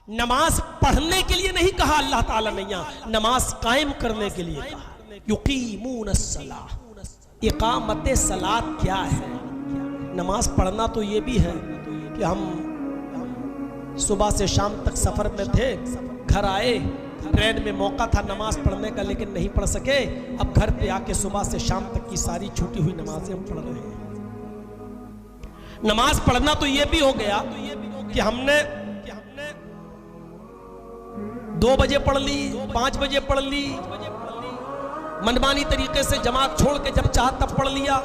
نماز پڑھنے کے لیے نہیں کہا اللہ تعالیٰ نے، یہاں نماز قائم کرنے کے لیے کہا۔ یقیمون الصلاۃ، اقامت صلاۃ کیا ہے؟ نماز پڑھنا تو یہ بھی ہے کہ ہم صبح سے شام تک سفر میں تھے، گھر آئے، ٹرین میں موقع تھا نماز پڑھنے کا لیکن نہیں پڑھ سکے، اب گھر پہ آ کے صبح سے شام تک کی ساری چھوٹی ہوئی نمازیں ہم پڑھ رہے ہیں۔ نماز پڑھنا تو یہ بھی ہو گیا کہ ہم نے 2 بجے پڑھ لی، 5 بجے پڑھ لی، منمانی طریقے سے جماعت چھوڑ کے جب چاہا تب پڑھ لیا۔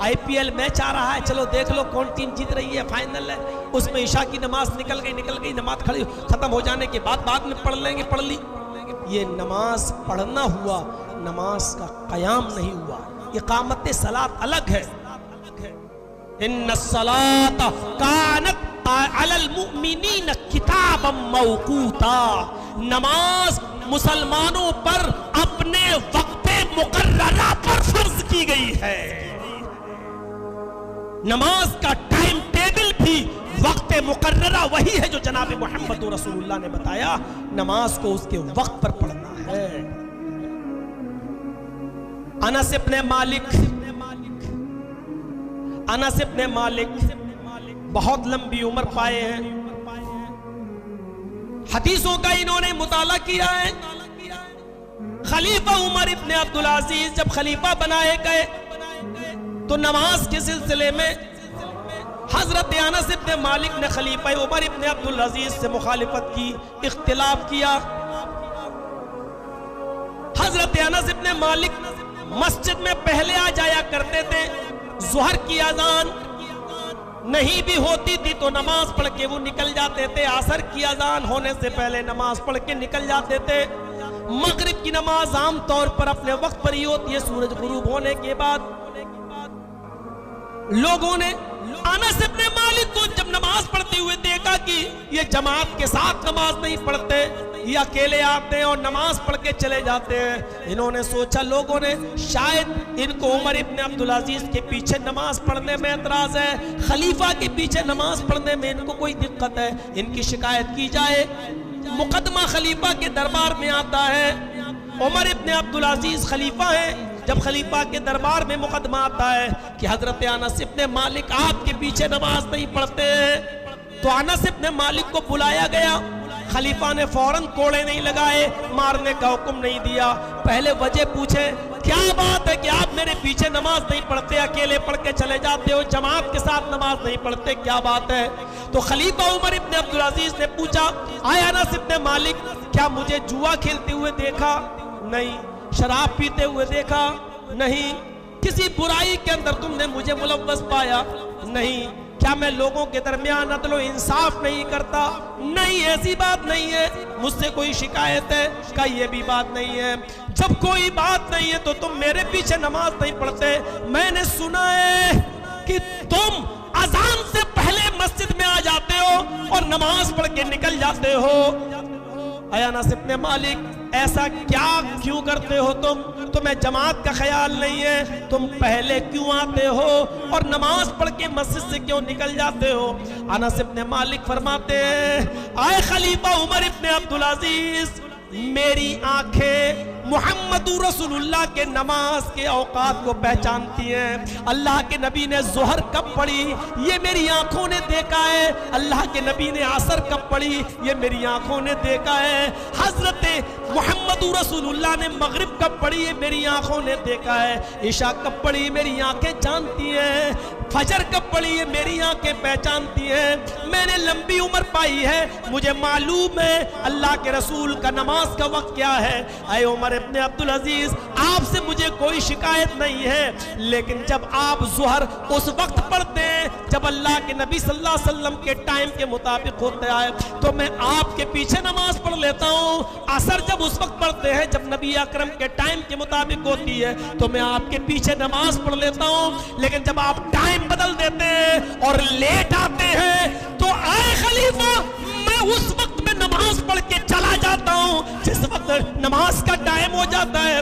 IPL میچ آ رہا ہے، چلو دیکھ لو کون ٹیم جیت رہی ہے، فائنل ہے، اس میں عشاء کی نماز نکل گئی، نماز کھڑی ختم ہو جانے کے بعد میں پڑھ لیں گے، پڑھ لی۔ یہ نماز پڑھنا ہوا، نماز کا قیام نہیں ہوا۔ اقامت صلاۃ الگ ہے۔ ان الصلاۃ کانت علی المؤمنین کتابا موقوتا، نماز مسلمانوں پر اپنے وقت مقررہ پر فرض کی گئی ہے۔ نماز کا ٹائم ٹیبل بھی وقت مقررہ وہی ہے جو جناب محمد رسول اللہ نے بتایا، نماز کو اس کے وقت پر پڑھنا ہے۔ انس ابن مالک بہت لمبی عمر پائے ہیں، حدیثوں کا انہوں نے مطالعہ کیا ہے۔ خلیفہ عمر ابن عبدالعزیز جب خلیفہ بنائے گئے تو نماز کے سلسلے میں حضرت انس ابن مالک نے خلیفہ عمر ابن عبدالعزیز سے مخالفت کی، اختلاف کیا۔ حضرت انس ابن مالک مسجد میں پہلے آ جایا کرتے تھے، ظہر کی اذان نہیں بھی ہوتی تھی تو نماز پڑھ کے وہ نکل جاتے تھے، عصر کی اذان ہونے سے پہلے نماز پڑھ کے نکل جاتے تھے، مغرب کی نماز عام طور پر اپنے وقت پر ہی ہوتی ہے سورج غروب ہونے کے بعد۔ لوگوں نے انس ابن مالک کو جب نماز پڑھتے ہوئے دیکھا کہ یہ جماعت کے ساتھ نماز نہیں پڑھتے، یہ اکیلے آتے ہیں اور نماز پڑھ کے چلے جاتے ہیں، انہوں نے سوچا لوگوں نے شاید ان کو عمر ابن عبدالعزیز کے پیچھے نماز پڑھنے میں اعتراض ہے، خلیفہ کے پیچھے نماز پڑھنے میں ان کو کوئی دقت ہے، ان کی شکایت کی جائے۔ مقدمہ خلیفہ کے دربار میں آتا ہے، عمر ابن عبدالعزیز خلیفہ ہیں، جب خلیفہ کے دربار میں مقدمہ آتا ہے کہ حضرت انس ابن مالک آپ کے پیچھے نماز نہیں پڑھتے ہیں، تو انس ابن مالک کو بلایا گیا۔ خلیفہ نے فوراً کوڑے نہیں لگائے، مارنے کا حکم نہیں دیا، پہلے وجہ پوچھے کیا بات ہے کہ آپ میرے پیچھے نماز نہیں پڑھتے، اکیلے پڑھ کے چلے جاتے ہو، جماعت کے ساتھ نماز نہیں پڑھتے، کیا بات ہے؟ تو خلیفہ عمر ابن عبدالعزیز نے پوچھا آئے انس ابن مالک کیا مجھے جوا کھیلتے ہوئے دیکھا؟ نہیں۔ شراب پیتے ہوئے دیکھا؟ نہیں۔ کسی برائی کے اندر تم نے مجھے ملوث پایا؟ نہیں۔ کیا میں لوگوں کے درمیان عدل و انصاف نہیں کرتا؟ نہیں، ایسی بات نہیں ہے۔ مجھ سے کوئی شکایت ہے؟ کہ یہ بھی بات نہیں ہے۔ جب کوئی بات نہیں ہے تو تم میرے پیچھے نماز نہیں پڑھتے۔ میں نے سنا ہے کہ تم اذان سے پہلے مسجد میں آ جاتے ہو اور نماز پڑھ کے نکل جاتے ہو۔ اے انس ابن مالک ایسا کیوں کرتے ہو تم؟ تمہیں جماعت کا خیال نہیں ہے؟ تم پہلے کیوں آتے ہو اور نماز پڑھ کے مسجد سے کیوں نکل جاتے ہو؟ انس ابن مالک فرماتے ہیں اے خلیفہ عمر ابن عبدالعزیز، میری آنکھیں محمد رسول اللہ کے نماز کے اوقات کو پہچانتی ہیں۔ اللہ کے نبی نے ظہر کب پڑھی یہ میری آنکھوں نے دیکھا ہے، اللہ کے نبی نے عصر کب پڑھی یہ میری آنکھوں نے دیکھا ہے، حضرت محمد رسول اللہ نے مغرب کب پڑھی یہ میری آنکھوں نے دیکھا ہے، عشاء کب پڑھی میری آنکھیں جانتی ہیں، فجر کب پڑھی ہے میری آنکھیں پہچانتی ہیں۔ میں نے لمبی عمر پائی ہے، مجھے معلوم ہے اللہ کے رسول کا نماز کا وقت کیا ہے۔ اے عمر ابن عبدالعزیز، آپ سے مجھے کوئی شکایت نہیں ہے، لیکن جب آپ ظہر اس وقت پڑھتے ہیں جب اللہ کے نبی صلی اللہ علیہ وسلم کے ٹائم کے مطابق ہوتا ہے تو میں آپ کے پیچھے نماز پڑھ لیتا ہوں۔ عصر جب اس وقت پڑھتے ہیں جب نبی اکرم کے ٹائم کے مطابق ہوتی ہے تو میں آپ کے پیچھے نماز پڑھ لیتا ہوں، لیکن جب آپ ٹائم بدل دیتے ہیں اور لیٹ آتے ہیں تو اے خلیفہ میں اس وقت میں نماز پڑھ کے چلا جاتا ہوں جس وقت نماز کا ٹائم ہو جاتا ہے،